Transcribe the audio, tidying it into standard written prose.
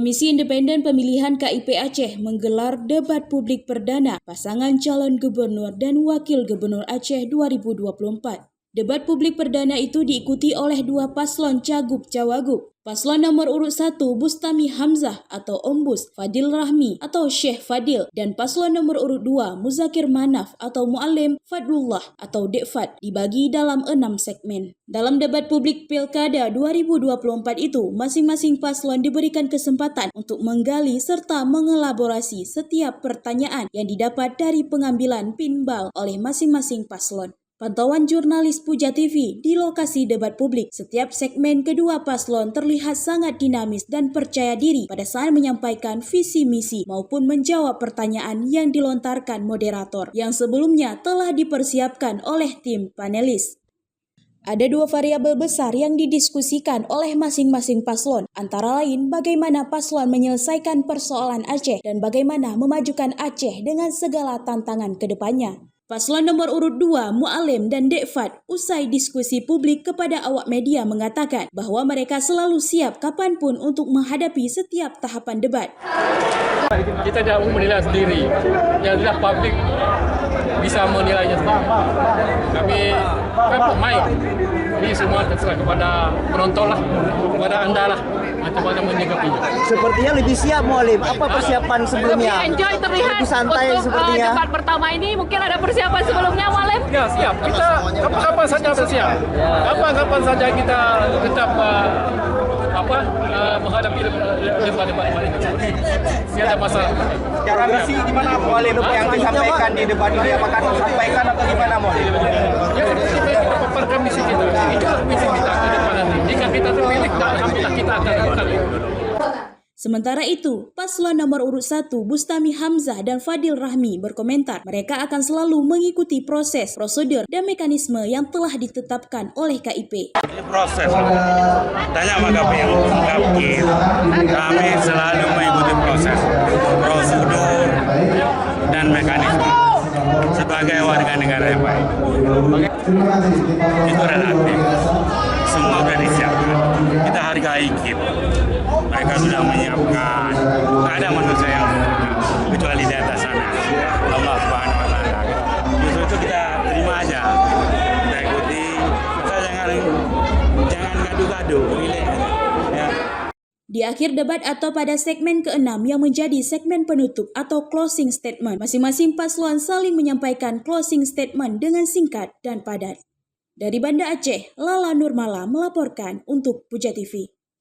Komisi Independen Pemilihan KIP Aceh menggelar debat publik perdana pasangan calon gubernur dan wakil gubernur Aceh 2024. Debat publik perdana itu diikuti oleh dua paslon Cagup-Cawagup. Paslon nomor urut 1 Bustami Hamzah atau Ombus Fadil Rahmi atau Syekh Fadil dan paslon nomor urut 2 Muzakir Manaf atau Muallim Fadlullah atau Dekfat dibagi dalam 6 segmen. Dalam debat publik Pilkada 2024 itu, masing-masing paslon diberikan kesempatan untuk menggali serta mengelaborasi setiap pertanyaan yang didapat dari pengambilan pinbal oleh masing-masing paslon. Pantauan jurnalis Puja TV di lokasi debat publik, setiap segmen kedua paslon terlihat sangat dinamis dan percaya diri pada saat menyampaikan visi misi maupun menjawab pertanyaan yang dilontarkan moderator yang sebelumnya telah dipersiapkan oleh tim panelis. Ada dua variabel besar yang didiskusikan oleh masing-masing paslon, antara lain bagaimana paslon menyelesaikan persoalan Aceh dan bagaimana memajukan Aceh dengan segala tantangan ke depannya. Paslon nomor urut 2, Muallim dan Dekfat, usai diskusi publik kepada awak media mengatakan bahwa mereka selalu siap kapanpun untuk menghadapi setiap tahapan debat. Kita tidak mau menilai sendiri, yang jelas publik bisa menilainya sendiri. Kami pemain, ini semua terserah kepada penonton lah, kepada anda lah, bagaimana menyikapinya. Sepertinya lebih siap Muallim, apa persiapan sebelumnya? Lebih enjoy terlihat lebih santai untuk sepertinya. Debat pertama ini mungkin ada persiapan sebelumnya Muallim? Ya siap, kita kapan saja bersiap, kapan saja kita tetap menghadapi debat-debat ini. Tidak ada masalah. Cara bersih di mana Muallim yang disampaikan di debat ini, apakah disampaikan atau gimana Muallim? Ya kita paparkan misi kita, itu misi kita ke depan nanti. Jika kita terpilih, alhamdulillah kita akan lakukan itu. Sementara itu, paslon nomor urut 1 Bustami Hamzah dan Fadil Rahmi berkomentar mereka akan selalu mengikuti proses, prosedur, dan mekanisme yang telah ditetapkan oleh KIP. Ini proses, tanya sama kami yang mengkapi, kami selalu mengikuti proses, prosedur, dan mekanisme sebagai warga negara yang baik. Itu relatif, semua sudah disiapkan, kita hargai KIP. Mereka sudah menyiapkan, tak ada manusia yang kecuali di atas sana, Allah Subhanahu wa Ta'ala. Justru itu kita terima aja, kita ikuti, kita jangan gaduh-gaduh, ya. Di akhir debat atau pada segmen ke-6 yang menjadi segmen penutup atau closing statement, masing-masing paslon saling menyampaikan closing statement dengan singkat dan padat. Dari Banda Aceh, Lala Nurmala melaporkan untuk Puja TV.